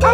Hey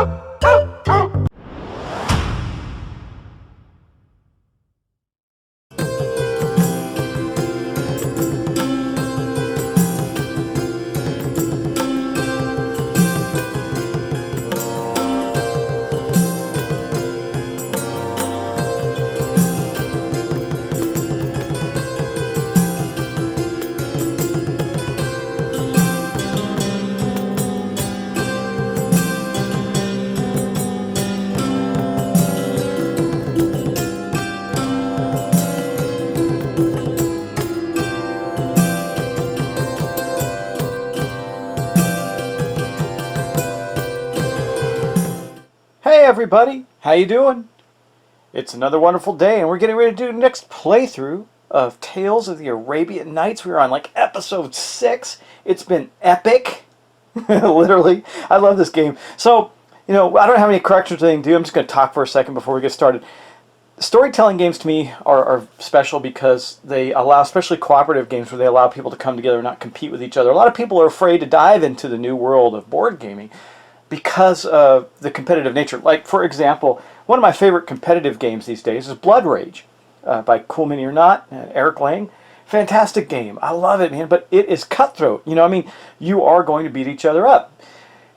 everybody, how you doing? It's another wonderful day and we're getting ready to do the next playthrough of Tales of the Arabian Nights. We're on like episode 6. It's been epic. Literally. I love this game. So, I don't have any corrections or anything to do. I'm just going to talk for a second before we get started. Storytelling games to me are special because they allow, especially cooperative games where they allow people to come together and not compete with each other. A lot of people are afraid to dive into the new world of board gaming because of the competitive nature. Like, for example, one of my favorite competitive games these days is Blood Rage by Cool Mini or Not, Eric Lang. Fantastic game. I love it, man, but it is cutthroat. You are going to beat each other up.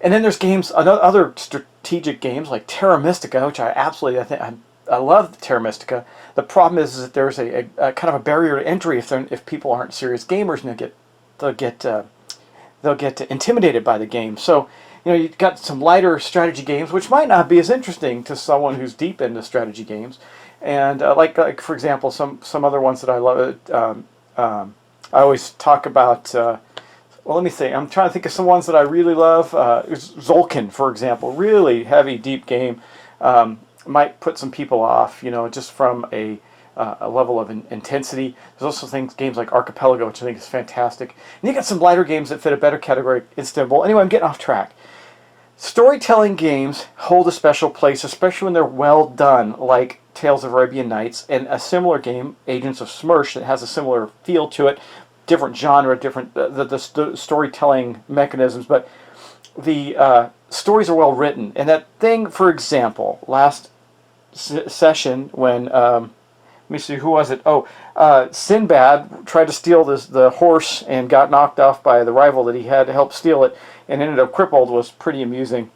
And then there's games, other strategic games like Terra Mystica, which I love Terra Mystica. The problem is that there's a kind of a barrier to entry if people aren't serious gamers, and they'll get intimidated by the game. So, you've got some lighter strategy games, which might not be as interesting to someone who's deep into strategy games. And like for example, some other ones that I love. I always talk about. Well, let me see. I'm trying to think of some ones that I really love. Zolkin, for example, really heavy, deep game. Might put some people off, just from a level of intensity. There's also games like Archipelago, which I think is fantastic. And you got some lighter games that fit a better category, Istanbul. Anyway, I'm getting off track. Storytelling games hold a special place, especially when they're well done, like Tales of Arabian Nights, and a similar game, Agents of Smersh, that has a similar feel to it, different genre, different the storytelling mechanisms, but the stories are well written. And that thing, for example, last session when let me see, who was it? Sinbad tried to steal the horse and got knocked off by the rival that he had to help steal it and ended up crippled, was pretty amusing.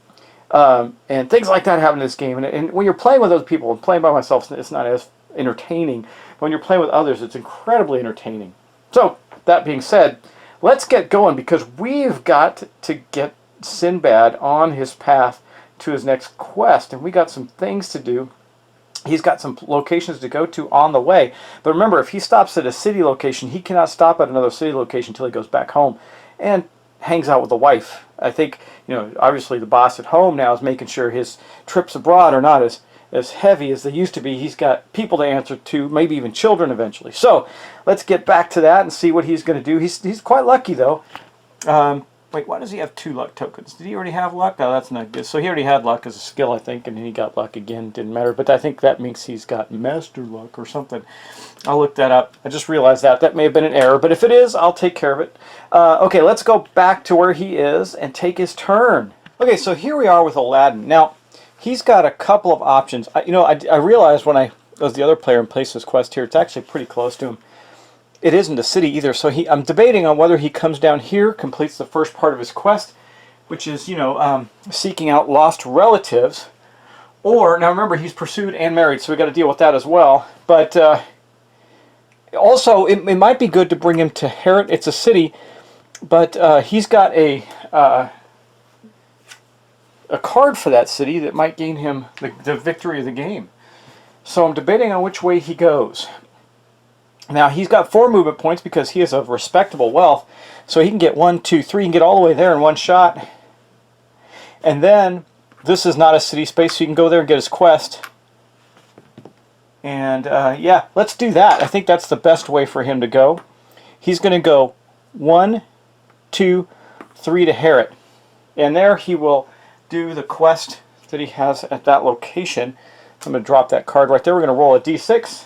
And things like that happen in this game. And when you're playing with other people, and playing by myself, it's not as entertaining. But when you're playing with others, it's incredibly entertaining. So, that being said, let's get going because we've got to get Sinbad on his path to his next quest. And we got some things to do. He's got some locations to go to on the way. But remember, if he stops at a city location, he cannot stop at another city location until he goes back home and hangs out with the wife. I think, obviously the boss at home now is making sure his trips abroad are not as heavy as they used to be. He's got people to answer to, maybe even children eventually. So let's get back to that and see what he's going to do. He's quite lucky, though. Wait, why does he have 2 luck tokens? Did he already have luck? Oh, that's not good. So he already had luck as a skill, I think, and then he got luck again. Didn't matter. But I think that means he's got master luck or something. I'll look that up. I just realized that. That may have been an error. But if it is, I'll take care of it. Okay, let's go back to where he is and take his turn. Okay, so here we are with Aladdin. Now, he's got a couple of options. I realized when I was the other player and placed this quest here, it's actually pretty close to him. It isn't a city either, so I'm debating on whether he comes down here, completes the first part of his quest, which is, seeking out lost relatives, or, now remember, he's pursued and married, so we got to deal with that as well, but also, it might be good to bring him to Herat. It's a city, but he's got a card for that city that might gain him the victory of the game. So I'm debating on which way he goes. Now, he's got 4 movement points because he has a respectable wealth. So he can get 1, 2, 3, and get all the way there in one shot. And then, this is not a city space, so you can go there and get his quest. And, yeah, let's do that. I think that's the best way for him to go. He's going to go 1, 2, 3 to Herat. And there he will do the quest that he has at that location. I'm going to drop that card right there. We're going to roll a d6.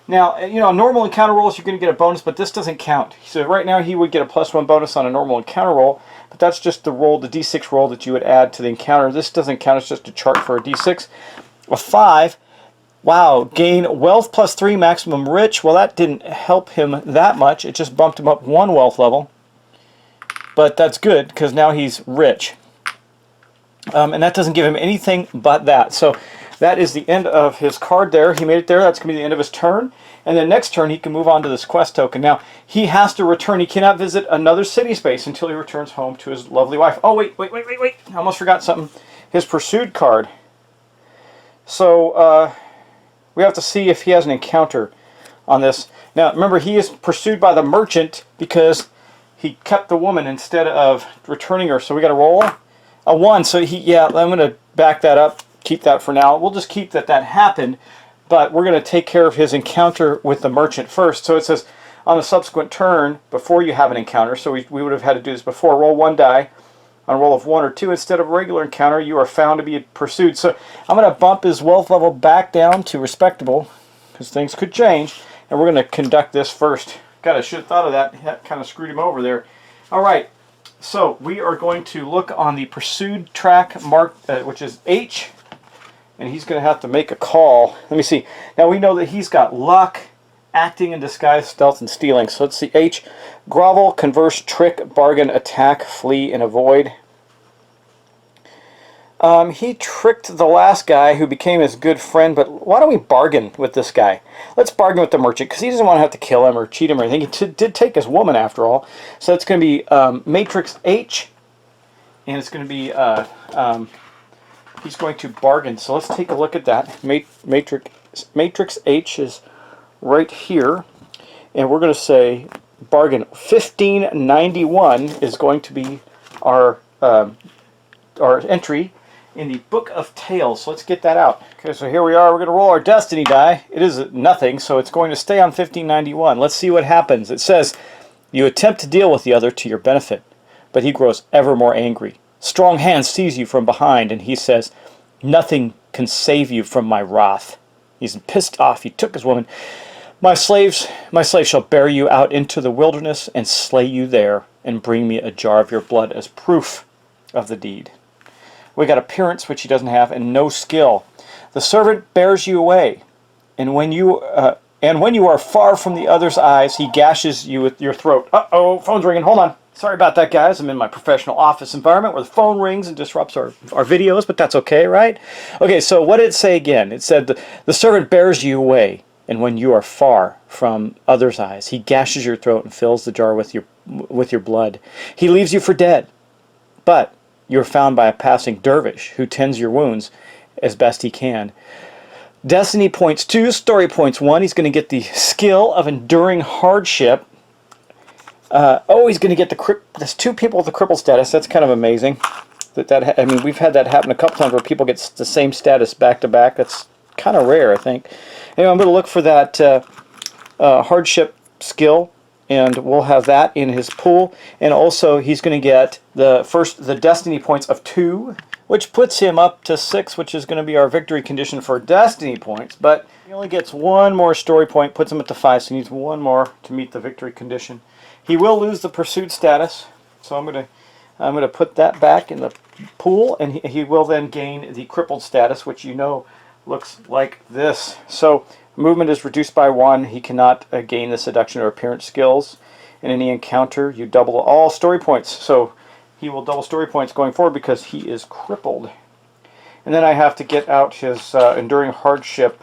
Now, normal encounter rolls, you're going to get a bonus, but this doesn't count. So right now, he would get a +1 bonus on a normal encounter roll, but that's just the roll, the D6 roll that you would add to the encounter. This doesn't count, it's just a chart for a D6. A 5. Wow, gain wealth plus 3, maximum rich. Well, that didn't help him that much. It just bumped him up 1 wealth level. But that's good, because now he's rich. And that doesn't give him anything but that. So that is the end of his card there. He made it there. That's going to be the end of his turn. And then next turn, he can move on to this quest token. Now, he has to return. He cannot visit another city space until he returns home to his lovely wife. Oh, wait. I almost forgot something. His pursued card. So, we have to see if he has an encounter on this. Now, remember, he is pursued by the merchant because he kept the woman instead of returning her. So we got to roll a 1. So I'm going to back that up, keep that for now. We'll just keep that happened, but we're going to take care of his encounter with the merchant first. So it says on a subsequent turn, before you have an encounter, so we would have had to do this before, roll 1 die. On a roll of 1 or 2 instead of a regular encounter, you are found to be pursued. So I'm going to bump his wealth level back down to respectable, because things could change, and we're going to conduct this first. God, I should have thought of that. That kind of screwed him over there. All right, so we are going to look on the pursued track marked, which is H, and he's going to have to make a call. Let me see. Now we know that he's got luck, acting in disguise, stealth, and stealing. So let's see. H, grovel, converse, trick, bargain, attack, flee, and avoid. He tricked the last guy who became his good friend, but why don't we bargain with this guy? Let's bargain with the merchant, because he doesn't want to have to kill him or cheat him or anything. He did take his woman, after all. So it's going to be Matrix H, and it's going to be, he's going to bargain. So let's take a look at that. Matrix H is right here, and we're going to say bargain. 1591 is going to be our entry in the Book of Tales. So let's get that out. Okay, so here we are. We're going to roll our destiny die. It is nothing, so it's going to stay on 1591. Let's see what happens. It says, you attempt to deal with the other to your benefit, but he grows ever more angry. Strong hand seize you from behind, and he says, nothing can save you from my wrath. He's pissed off. He took his woman. My slaves shall bear you out into the wilderness and slay you there, and bring me a jar of your blood as proof of the deed. We got appearance, which he doesn't have, and no skill. The servant bears you away, and when you are far from the other's eyes, he gashes you with your throat. Uh-oh, phone's ringing. Hold on. Sorry about that, guys. I'm in my professional office environment where the phone rings and disrupts our videos, but that's okay, right? Okay, so what did it say again? It said, the servant bears you away, and when you are far from others' eyes, he gashes your throat and fills the jar with your blood. He leaves you for dead, but you are found by a passing dervish who tends your wounds as best he can. Destiny points 2, story points 1. He's going to get the skill of enduring hardship. He's going to get there's 2 people with the crippled status. That's kind of amazing. I mean, we've had that happen a couple times where people get the same status back to back. That's kind of rare, I think. Anyway, I'm going to look for that hardship skill, and we'll have that in his pool. And also, he's going to get the destiny points of 2, which puts him up to 6, which is going to be our victory condition for destiny points. But he only gets 1 more story point, puts him at the 5, so he needs 1 more to meet the victory condition. He will lose the pursuit status, so I'm going to put that back in the pool, and he will then gain the crippled status, which looks like this. So movement is reduced by 1. He cannot gain the seduction or appearance skills. In any encounter, you double all story points. So he will double story points going forward because he is crippled. And then I have to get out his enduring hardship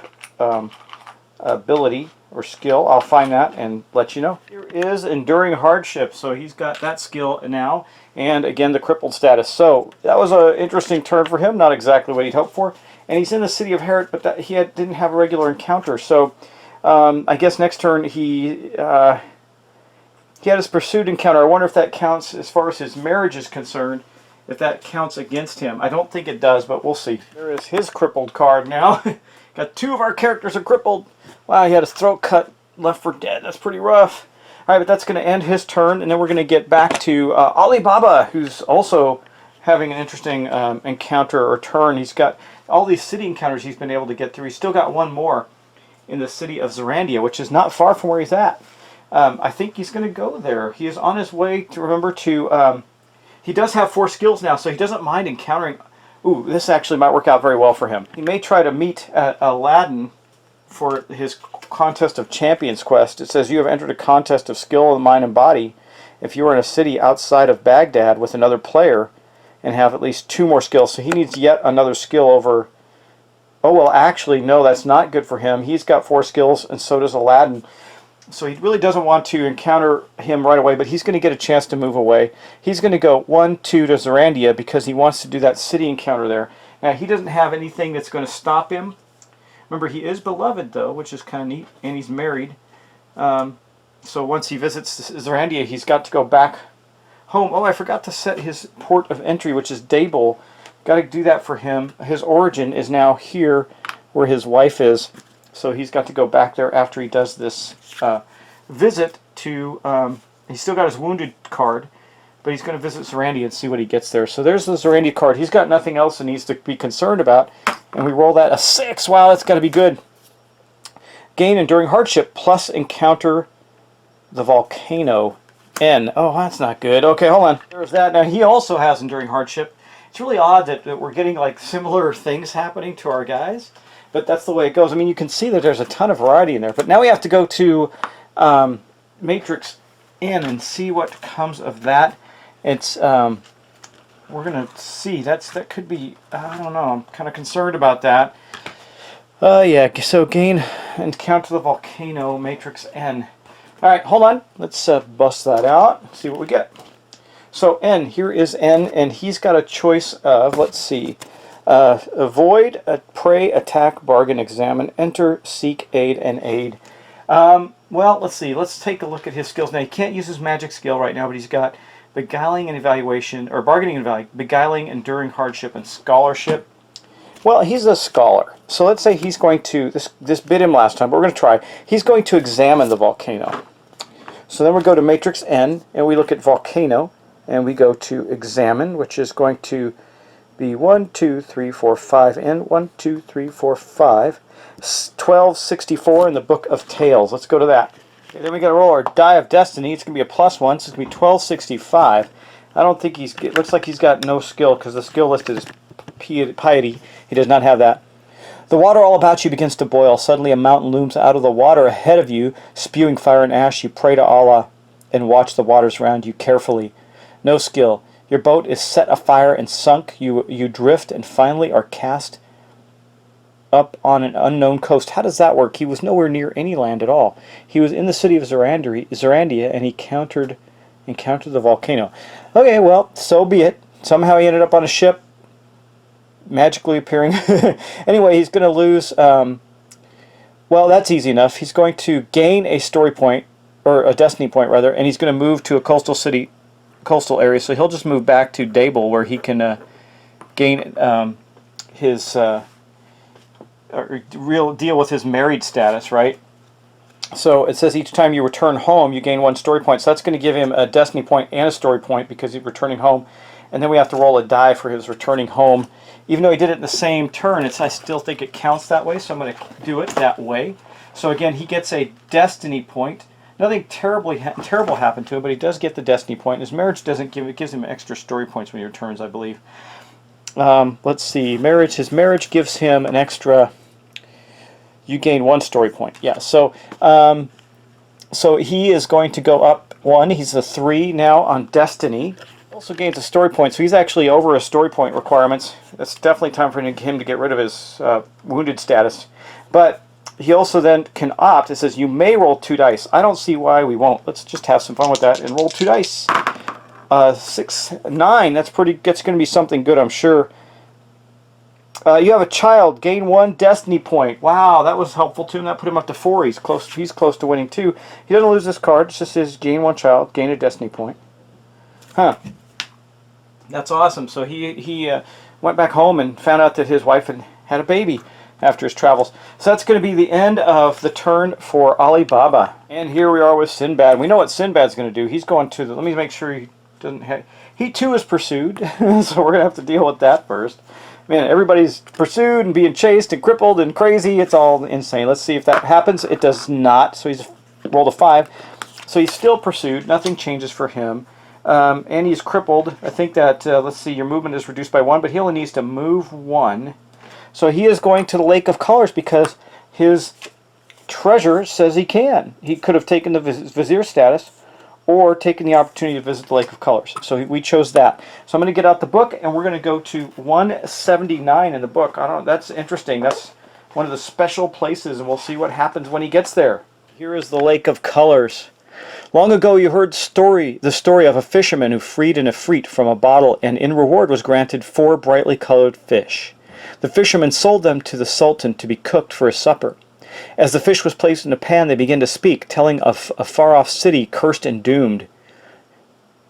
ability or skill. I'll find that and let you know. Here is enduring hardship. So he's got that skill now. And again, the crippled status. So that was an interesting turn for him. Not exactly what he'd hoped for. And he's in the city of Herod, but didn't have a regular encounter. So I guess next turn he had his pursued encounter. I wonder if that counts as far as his marriage is concerned, if that counts against him. I don't think it does, but we'll see. There is his crippled card now. Got 2 of our characters are crippled. Wow, he had his throat cut, left for dead. That's pretty rough. All right, but that's going to end his turn, and then we're going to get back to Alibaba, who's also having an interesting encounter or turn. He's got all these city encounters he's been able to get through. He's still got 1 more in the city of Zarandia, which is not far from where he's at. I think he's going to go there. He is on his way to, remember, to He does have 4 skills now, so he doesn't mind encountering... Ooh, this actually might work out very well for him. He may try to meet Aladdin for his Contest of Champions quest. It says you have entered a contest of skill of mind and body if you are in a city outside of Baghdad with another player and have at least 2 more skills. So he needs yet another skill over... Oh, well, actually, no, that's not good for him. He's got 4 skills, and so does Aladdin. So he really doesn't want to encounter him right away, but he's going to get a chance to move away. He's going to go 1, 2 to Zorandia because he wants to do that city encounter there. Now, he doesn't have anything that's going to stop him. Remember, he is beloved, though, which is kind of neat, and he's married. So once he visits Zorandia, he's got to go back home. Oh, I forgot to set his port of entry, which is Dable. Got to do that for him. His origin is now here where his wife is. So he's got to go back there after he does this visit to... he's still got his wounded card, but he's going to visit Zorandia and see what he gets there. So there's the Zorandia card. He's got nothing else he needs to be concerned about. And we roll that a 6. Wow, that's got to be good. Gain enduring hardship plus encounter the volcano N. Oh, that's not good. Okay, hold on. There's that. Now, he also has enduring hardship. It's really odd that we're getting like similar things happening to our guys. But that's the way it goes. I mean, you can see that there's a ton of variety in there. But now we have to go to Matrix N and see what comes of that. It's we're gonna see. That could be. I don't know. I'm kind of concerned about that. Yeah. So gain and counter the volcano Matrix N. All right. Hold on. Let's bust that out. See what we get. So N. Here is N, and he's got a choice of. Let's see. Avoid, pray, attack, bargain, examine, enter, seek, aid, and aid. Well, let's see. Let's take a look at his skills. Now, he can't use his magic skill right now, but he's got beguiling and evaluation, or bargaining and evaluation, beguiling, enduring hardship, and scholarship. Well, he's a scholar. So let's say he's going to, this bit him last time, but we're going to try. He's going to examine the volcano. So then we go to Matrix N, and we look at volcano, and we go to examine, which is going to be 1, 2, 3, 4, 5, and 1, 2, 3, 4, 5. 1264 in the Book of Tales. Let's go to that. Okay, then we got to roll our Die of Destiny. It's going to be a +1, so it's going to be 1265. I don't think it looks like he's got no skill because the skill list is piety. He does not have that. The water all about you begins to boil. Suddenly a mountain looms out of the water ahead of you, spewing fire and ash. You pray to Allah and watch the waters around you carefully. No skill. Your boat is set afire and sunk. You drift and finally are cast up on an unknown coast. How does that work? He was nowhere near any land at all. He was in the city of Zorandia, and he encountered the volcano. Okay, well, so be it. Somehow he ended up on a ship, magically appearing. Anyway, he's going to lose. Well, that's easy enough. He's going to gain a story point, or a destiny point rather, and he's going to move to a coastal area, so he'll just move back to Dable where he can gain his real deal with his married status, right? So it says each time you return home, you gain 1 story point. So that's going to give him a destiny point and a story point because he's returning home. And then we have to roll a die for his returning home. Even though he did it in the same turn, I still think it counts that way, so I'm going to do it that way. So again, he gets a destiny point. Nothing terrible happened to him, but he does get the destiny point. His marriage doesn't give it; gives him extra story points when he returns, I believe. Let's see, marriage. His marriage gives him an extra. You gain 1 story point. Yeah. So, so he is going to go up 1. He's a 3 now on destiny. Also gains a story point, so he's actually over his story point requirements. It's definitely time for him to get rid of his wounded status, but. He also then can opt. It says you may roll 2 dice. I don't see why we won't. Let's just have some fun with that and roll 2 dice. 6, 9. That's going to be something good, I'm sure. You have a child. Gain 1 destiny point. Wow, that was helpful to him. That put him up to 4. He's close to winning 2. He doesn't lose this card. It just says gain 1 child, gain a destiny point. Huh. That's awesome. So he went back home and found out that his wife had a baby after his travels. So that's going to be the end of the turn for Alibaba. And here we are with Sinbad. We know what Sinbad's going to do. He's going to let me make sure he doesn't have... He too is pursued, so we're going to have to deal with that first. Man, everybody's pursued and being chased and crippled and crazy. It's all insane. Let's see if that happens. It does not, so he's rolled a 5. So he's still pursued. Nothing changes for him. And he's crippled. I think that, let's see, your movement is reduced by 1, but he only needs to move 1. So he is going to the Lake of Colors because his treasure says he can. He could have taken the Vizier status or taken the opportunity to visit the Lake of Colors. So we chose that. So I'm going to get out the book, and we're going to go to 179 in the book. I don't know, that's interesting. That's one of the special places, and we'll see what happens when he gets there. Here is the Lake of Colors. Long ago you heard the story of a fisherman who freed an Ifrit from a bottle, and in reward was granted 4 brightly colored fish. The fisherman sold them to the Sultan to be cooked for his supper. As the fish was placed in a pan, they began to speak, telling of a far-off city cursed and doomed.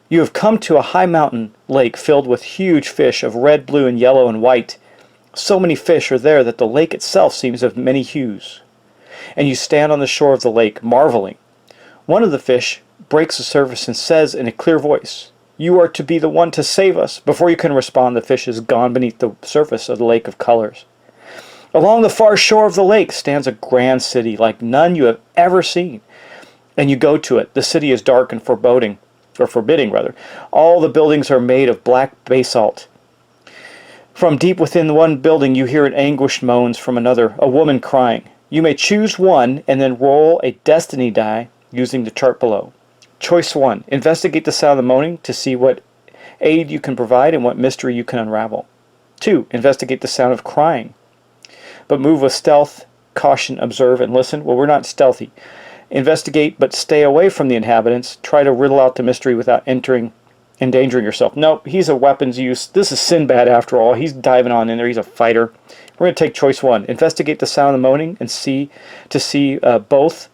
You have come to a high mountain lake filled with huge fish of red, blue, and yellow and white. So many fish are there that the lake itself seems of many hues. And you stand on the shore of the lake, marveling. One of the fish breaks the surface and says in a clear voice, "You are to be the one to save us." Before you can respond, the fish is gone beneath the surface of the Lake of Colors. Along the far shore of the lake stands a grand city like none you have ever seen. And you go to it. The city is dark and forbidding. All the buildings are made of black basalt. From deep within one building you hear an anguished moans from another, a woman crying. You may choose one and then roll a destiny die using the chart below. Choice 1. Investigate the sound of the moaning to see what aid you can provide and what mystery you can unravel. 2. Investigate the sound of crying. But move with stealth, caution, observe, and listen. Well, we're not stealthy. Investigate, but stay away from the inhabitants. Try to riddle out the mystery without endangering yourself. Nope, he's a weapons use. This is Sinbad after all. He's diving on in there. He's a fighter. We're going to take choice 1. Investigate the sound of the moaning and see both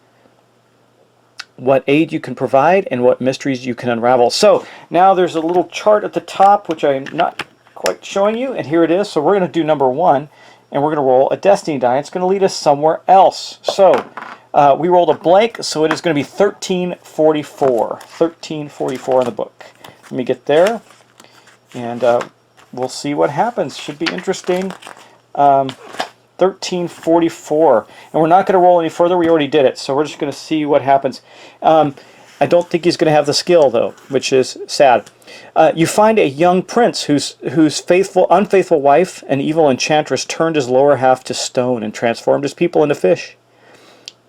what aid you can provide and what mysteries you can unravel. So now there's a little chart at the top which I'm not quite showing you, and here it is. So we're going to do number 1, and we're going to roll a destiny die. It's going to lead us somewhere else. So we rolled a blank, so it is going to be 1344. 1344 in the book. Let me get there, and we'll see what happens. Should be interesting. 1344, and we're not going to roll any further. We already did it, so we're just going to see what happens. I don't think he's going to have the skill though, which is sad. You find a young prince whose unfaithful wife, an evil enchantress, turned his lower half to stone and transformed his people into fish.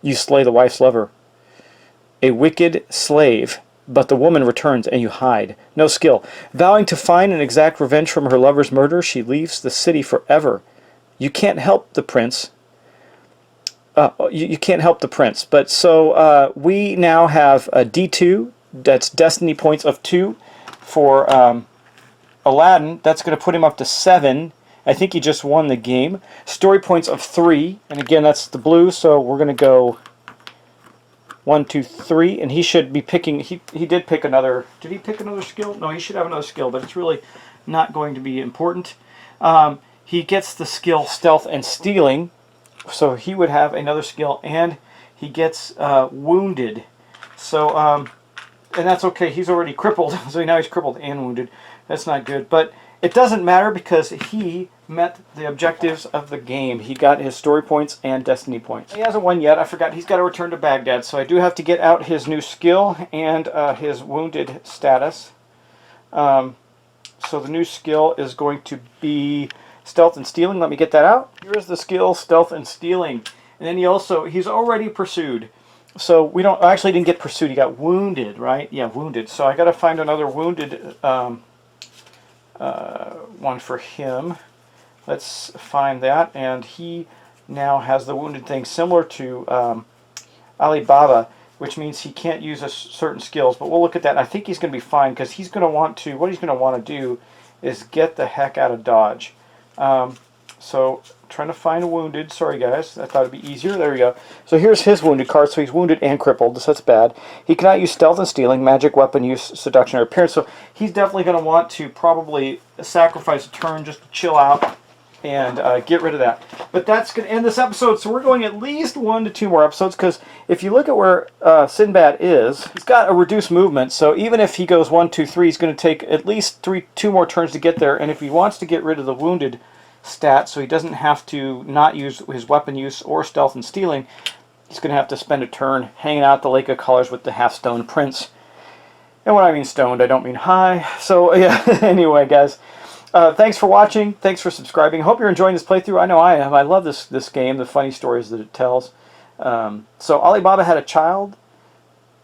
You slay the wife's lover, a wicked slave, but the woman returns and you hide. No skill. Vowing to find and exact revenge from her lover's murder, she leaves the city forever. You can't help the prince. You can't help the prince. But so we now have a D2. That's destiny points of 2 for Aladdin. That's going to put him up to 7. I think he just won the game. Story points of 3. And again, that's the blue. So we're going to go 1, 2, 3. And he should be picking. He did pick another. Did he pick another skill? No, he should have another skill. But it's really not going to be important. He gets the skill Stealth and Stealing, so he would have another skill, and he gets Wounded. So, and that's okay. He's already crippled, so now he's crippled and wounded. That's not good, but it doesn't matter because he met the objectives of the game. He got his story points and destiny points. He hasn't won yet. I forgot. He's got to return to Baghdad, so I do have to get out his new skill and his wounded status. So the new skill is going to be Stealth and Stealing. Let me get that out. Here's the skill, Stealth and Stealing. And then he's already pursued. So we don't, actually didn't get pursued, he got wounded, right? Yeah, wounded. So I got to find another wounded one for him. Let's find that. And he now has the wounded thing similar to Alibaba, which means he can't use certain skills. But we'll look at that. I think he's going to be fine because he's going to want to, what he's going to want to do is get the heck out of Dodge. So trying to find a wounded. Sorry guys, I thought it'd be easier. There we go. So here's his wounded card. So he's wounded and crippled, so that's bad. He cannot use Stealth and Stealing, magic, weapon use, seduction, or appearance. So he's definitely going to want to probably sacrifice a turn just to chill out and get rid of that. But that's going to end this episode. So we're going at least 1 to 2 more episodes, because if you look at where Sinbad is, he's got a reduced movement. So even if he goes 1, 2, 3, he's going to take at least 2 more turns to get there. And if he wants to get rid of the wounded stat, so he doesn't have to not use his weapon use or Stealth and Stealing, he's going to have to spend a turn hanging out at the Lake of Colors with the half-stone prince. And when I mean stoned, I don't mean high. So yeah, anyway, guys, thanks for watching. Thanks for subscribing. Hope you're enjoying this playthrough. I know I am. I love this game, the funny stories that it tells. So Alibaba had a child.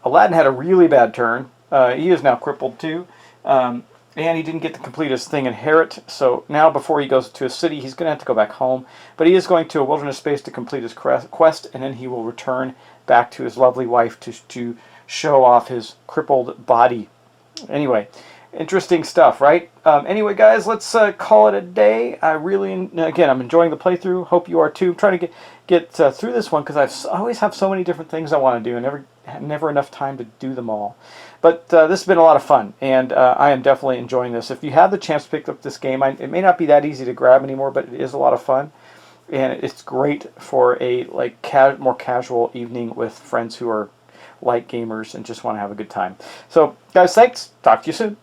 Aladdin had a really bad turn. He is now crippled too. And he didn't get to complete his thing inherit. So now before he goes to a city, he's going to have to go back home. But he is going to a wilderness space to complete his quest, and then he will return back to his lovely wife to show off his crippled body. Anyway, interesting stuff, right? Anyway, guys, let's call it a day. Again, I'm enjoying the playthrough. Hope you are too. I'm trying to get through this one because I always have so many different things I want to do, and never enough time to do them all. But this has been a lot of fun, and I am definitely enjoying this. If you have the chance to pick up this game, it may not be that easy to grab anymore, but it is a lot of fun, and it's great for a more casual evening with friends who are light gamers and just want to have a good time. So, guys, thanks. Talk to you soon.